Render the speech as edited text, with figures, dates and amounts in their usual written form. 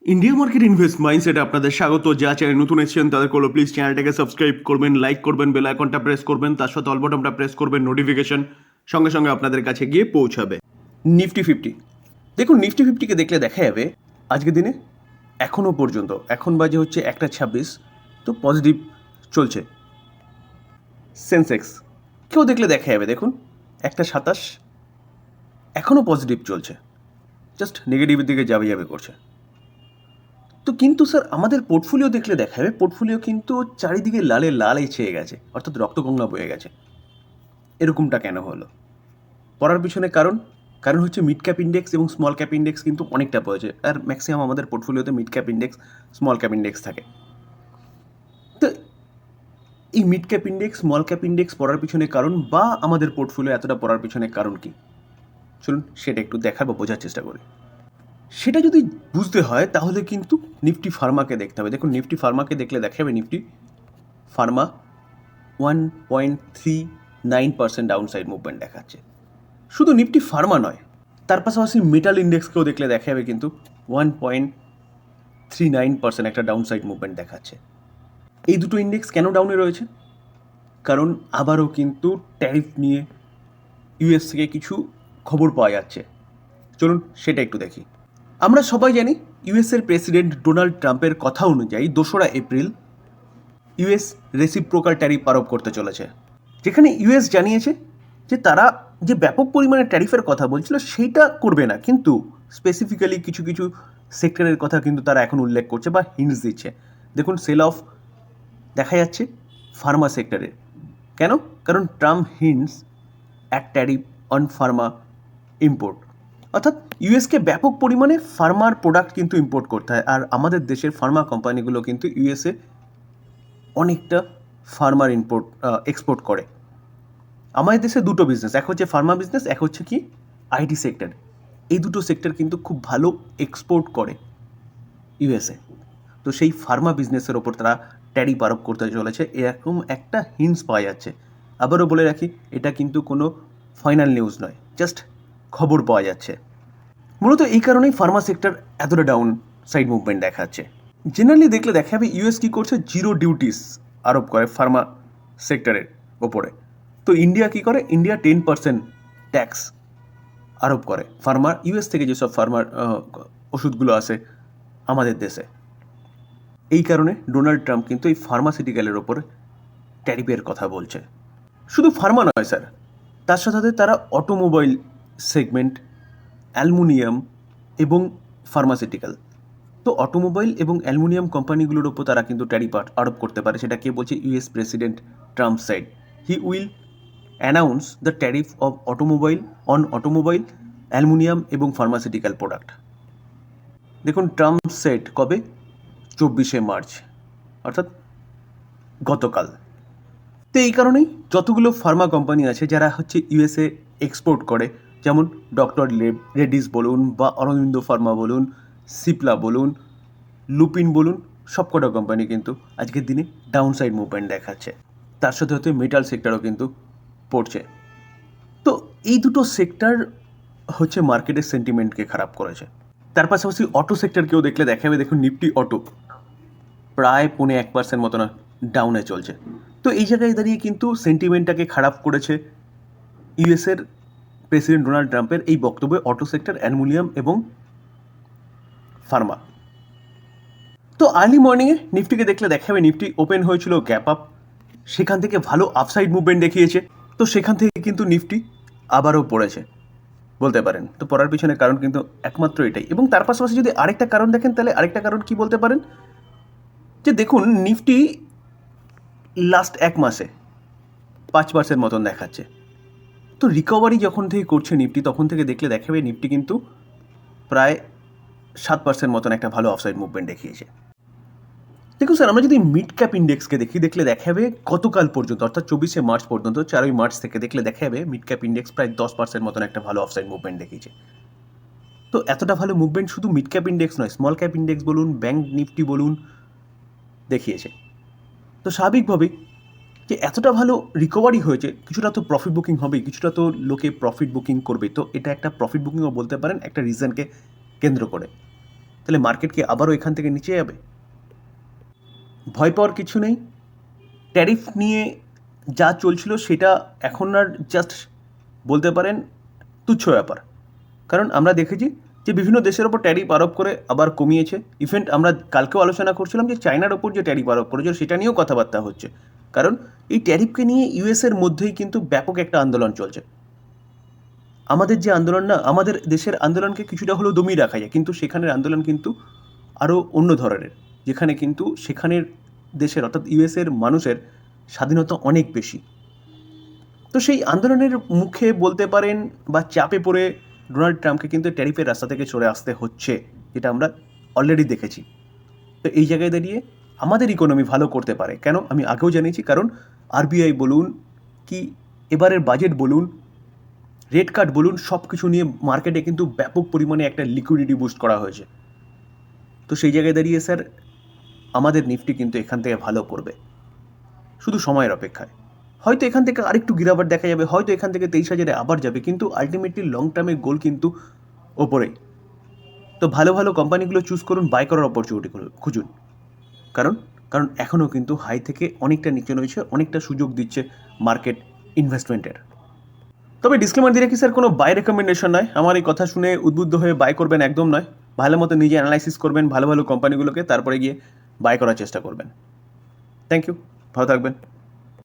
India market invest মাইন্ডসেটে আপনাদের স্বাগত। যা চ্যানেল নতুন এসেছেন তাদের করলো প্লিজ চ্যানেলটাকে সাবস্ক্রাইব করবেন, লাইক করবেন, বেল আইকনটা প্রেস করবেন, তার সাথে অল বাটনটা প্রেস করবেন, নোটিফিকেশন সঙ্গে সঙ্গে আপনাদের কাছে গিয়ে পৌঁছাবে। নিফটি ফিফটি, দেখুন নিফটি ফিফটিকে দেখলে দেখা যাবে আজকের দিনে এখনও পর্যন্ত এখন বাজে হচ্ছে 1:26, তো পজিটিভ চলছে। সেন্সেক্স কেউ দেখলে দেখা যাবে দেখুন 1:27 এখনও পজিটিভ চলছে, জাস্ট নেগেটিভের দিকে যাবে করছে। তো কিন্তু স্যার আমাদের পোর্টফোলিও দেখলে দেখা যাবে পোর্টফোলিও কিন্তু চারিদিকে লালে ছেয়ে গেছে, অর্থাৎ রক্তগঙ্গা বয়ে গেছে। এরকমটা কেন হলো? পড়ার পিছনে কারণ হচ্ছে মিড ক্যাপ ইন্ডেক্স এবং স্মল ক্যাপ ইন্ডেক্স কিন্তু অনেকটা পড়েছে, আর ম্যাক্সিমাম আমাদের পোর্টফোলিওতে mid cap index, small cap index থাকে। তো এই mid cap index, small cap index পড়ার পিছনে কারণ বা আমাদের পোর্টফোলিও এতটা পড়ার পিছনে কারণ কি, চলুন সেটা একটু দেখার বা বোঝার চেষ্টা করি। সেটা যদি বুঝতে হয় তাহলে কিন্তু নিফটি ফার্মাকে দেখতে হবে। দেখুন নিফটি ফার্মাকে দেখলে দেখা যাবে নিফটি ফার্মা 1.39% ডাউনসাইড মুভমেন্ট দেখাচ্ছে। শুধু নিফটি ফার্মা নয়, তার পাশাপাশি মেটাল ইন্ডেক্সকেও দেখলে দেখা যাবে কিন্তু 1.39% একটা ডাউনসাইড মুভমেন্ট দেখাচ্ছে। এই দুটো ইন্ডেক্স কেন ডাউনে রয়েছে? কারণ আবারও কিন্তু ট্যারিফ নিয়ে ইউএস থেকে কিছু খবর পাওয়া যাচ্ছে। চলুন সেটা একটু দেখি। আমরা সবাই জানি ইউএসের প্রেসিডেন্ট ডোনাল্ড ট্রাম্পের কথা অনুযায়ী 2রা এপ্রিল ইউএস রেসিপ্রোকাল ট্যারিফ আরোপ করতে চলেছে, যেখানে ইউএস জানিয়েছে যে তারা যে ব্যাপক পরিমাণে ট্যারিফের কথা বলছিল সেইটা করবে না, কিন্তু স্পেসিফিক্যালি কিছু কিছু সেক্টরের কথা কিন্তু তারা এখন উল্লেখ করছে বা হিন্টস দিচ্ছে। দেখুন সেল অফ দেখা যাচ্ছে ফার্মা সেক্টরে। কেন? কারণ Trump hints at tariff on Pharma import, অর্থাৎ ইউএসকে ব্যাপক পরিমাণে ফার্মার প্রোডাক্ট কিন্তু ইম্পোর্ট করতে হয়, আর আমাদের দেশের ফার্মা কোম্পানিগুলো কিন্তু ইউএসএ অনেকটা ফার্মার এক্সপোর্ট করে। আমাদের দেশে দুটো বিজনেস, এক হচ্ছে ফার্মা বিজনেস, এক হচ্ছে কি আইটি সেক্টর। এই দুটো সেক্টর কিন্তু খুব ভালো এক্সপোর্ট করে ইউএসএ। তো সেই ফার্মা বিজনেসের ওপর তারা ট্যারিফ আরোপ করতে চলেছে, এরকম একটা হিন্টস পাওয়া যাচ্ছে। আবারও বলে রাখি, এটা কিন্তু কোনো ফাইনাল নিউজ নয়, জাস্ট খবর পাওয়া যাচ্ছে। মূলত এই কারণেই ফার্মা সেক্টর এতটা ডাউন সাইড মুভমেন্ট দেখাচ্ছে। জেনারেলি দেখলে দেখা যাবে ইউএস কী করছে, জিরো ডিউটিস আরোপ করে ফার্মা সেক্টরের ওপরে। তো ইন্ডিয়া কী করে, ইন্ডিয়া 10% ট্যাক্স আরোপ করে ফার্মার, ইউএস থেকে যেসব ফার্মার ওষুধগুলো আসে আমাদের দেশে। এই কারণে ডোনাল্ড ট্রাম্প কিন্তু এই ফার্মাসিউটিক্যালের ওপর ট্যারিফের কথা বলছে। শুধু ফার্মা নয় স্যার, তার সাথে তারা অটোমোবাইল সেগমেন্ট, অ্যালুমিনিয়াম এবং ফার্মাসিউটিক্যাল, তো অটোমোবাইল এবং অ্যালুমিনিয়াম কোম্পানিগুলোর ওপর তারা কিন্তু ট্যারিফ আরোপ করতে পারে। সেটা কে বলছে? US president Trump side he will announce the tariff of automobile, aluminium এবং ফার্মাসিউটিক্যাল প্রোডাক্ট। দেখুন ট্রাম্প সেট কবে? 24শে মার্চ, অর্থাৎ গতকাল। তো এই কারণেই যতগুলো ফার্মা কোম্পানি আছে যারা হচ্ছে ইউএসএ এক্সপোর্ট করে, যেমন ডক্টর রেডিস বলুন বা অরবিন্দ ফার্মা বলুন, সিপলা বলুন, লুপিন বলুন, সবকটা কোম্পানি কিন্তু আজকের দিনে ডাউনসাইড মুভমেন্ট দেখাচ্ছে। তার সাথে মেটাল সেক্টরও কিন্তু পড়ছে। তো এই দুটো সেক্টর হচ্ছে মার্কেটের সেন্টিমেন্টকে খারাপ করেছে। তার পাশাপাশি অটো সেক্টরকেও দেখলে দেখা যাবে, দেখুন নিফটি অটো প্রায় 0.1% মতো না ডাউনে চলছে। তো এই জায়গায় দাঁড়িয়ে কিন্তু সেন্টিমেন্টটাকে খারাপ করেছে ইউএসের প্রেসিডেন্ট ডোনাল্ড ট্রাম্পের এই বক্তব্যে অটো সেক্টর, অ্যালুমিনিয়াম এবং ফার্মা। তো আর্লি মর্নিংয়ে নিফটিকে দেখলে দেখা যাবে নিফটি ওপেন হয়েছিল গ্যাপ আপ, সেখান থেকে ভালো আপসাইড মুভমেন্ট দেখিয়েছে। তো সেখান থেকে কিন্তু নিফটি আবারও পড়েছে বলতে পারেন। তো পড়ার পিছনে কারণ কিন্তু একমাত্র এটাই। এবং তার পাশাপাশি যদি আরেকটা কারণ দেখেন, তাহলে আরেকটা কারণ কি বলতে পারেন, যে দেখুন নিফটি লাস্ট 1 মাসে 5% মতন দেখাচ্ছে। তো রিকভারি যখন থেকে করছে নিফটি, তখন থেকে দেখলে দেখা যাবে নিফটি কিন্তু প্রায় 7% মতন একটা ভালো অফসাইড মুভমেন্ট দেখিয়েছে। দেখুন স্যার, আমরা যদি মিড ক্যাপ ইন্ডেক্সকে দেখলে দেখা যাবে গতকাল পর্যন্ত, অর্থাৎ 24শে মার্চ পর্যন্ত, 4ই মার্চ থেকে দেখলে দেখা যাবে মিড ক্যাপ ইন্ডেক্স প্রায় 10% মতন একটা ভালো অফসাইড মুভমেন্ট দেখিয়েছে। তো এতটা ভালো মুভমেন্ট শুধু মিড ক্যাপ ইন্ডেক্স নয়, স্মল ক্যাপ ইন্ডেক্স বলুন, ব্যাংক নিফটি বলুন, দেখিয়েছে। তো স্বাভাবিকভাবেই যে এতটা ভালো রিকভারি হয়েছে, কিছুটা তো প্রফিট বুকিং হবেই, কিছুটা তো লোকে প্রফিট বুকিং করবে। তো এটা একটা প্রফিট বুকিংও বলতে পারেন একটা রিজনকে কেন্দ্র করে। তাহলে মার্কেট কি আবারও এখান থেকে নিচে যাবে? ভয় পাওয়ার কিছু নেই। ট্যারিফ নিয়ে যা চলছিল সেটা এখন আর জাস্ট বলতে পারেন তুচ্ছ ব্যাপার। কারণ আমরা দেখেছি যে বিভিন্ন দেশের ওপর ট্যারিফ আরোপ করে আবার কমিয়েছে। ইভেন আমরা কালকেও আলোচনা করছিলাম যে চায়নার ওপর যে ট্যারিফ আরোপ করেছে সেটা নিয়েও কথাবার্তা হচ্ছে। কারণ এই ট্যারিফকে নিয়ে ইউএসের মধ্যেই কিন্তু ব্যাপক একটা আন্দোলন চলছে। আমাদের যে আন্দোলন না, আমাদের দেশের আন্দোলনকে কিছুটা হলেও দমিয়ে রাখা যায়, কিন্তু সেখানের আন্দোলন কিন্তু আরও অন্য ধরনের, যেখানে কিন্তু সেখানের দেশের অর্থাৎ ইউএসের মানুষের স্বাধীনতা অনেক বেশি। তো সেই আন্দোলনের মুখে বলতে পারেন বা চাপে পড়ে ডোনাল্ড ট্রাম্পকে কিন্তু ট্যারিফের রাস্তা থেকে সরে আসতে হচ্ছে, যেটা আমরা অলরেডি দেখেছি। তো এই জায়গায় দাঁড়িয়ে আমাদের ইকোনমি ভালো করতে পারে কেন আমি আগেও জানিয়েছি, কারণ আরবিআই বলুন কি এবারের বাজেট বলুন, রেট কাট বলুন, সব কিছু নিয়ে মার্কেটে কিন্তু ব্যাপক পরিমাণে একটা লিকুইডিটি বুস্ট করা হয়েছে। তো সেই জায়গায় দাঁড়িয়ে স্যার আমাদের নিফটি কিন্তু এখান থেকে ভালো করবে, শুধু সময়ের অপেক্ষায়। হয়তো এখান থেকে আরেকটু গিরাবার দেখা যাবে, হয়তো এখান থেকে 23,000-এ আবার যাবে, কিন্তু আলটিমেটলি লং টার্মের গোল কিন্তু ওপরেই। তো ভালো ভালো কোম্পানিগুলো চুজ করুন, বাই করার অপরচুনিটিগুলো খুঁজুন। কারণ কারণ এখনও কিন্তু হাই থেকে অনেকটা নিচে রয়েছে, অনেকটা সুযোগ দিচ্ছে মার্কেট ইনভেস্টমেন্টের। তবে ডিসক্লেমার দিয়ে রাখি স্যার, কোনো বাই রেকমেন্ডেশন নয়। আমার এই কথা শুনে উদ্বুদ্ধ হয়ে বাই করবেন একদম নয়। ভালো মতো নিজে অ্যানালাইসিস করবেন ভালো ভালো কোম্পানিগুলোকে, তারপরে গিয়ে বাই করার চেষ্টা করবেন। থ্যাংক ইউ, ভালো থাকবেন।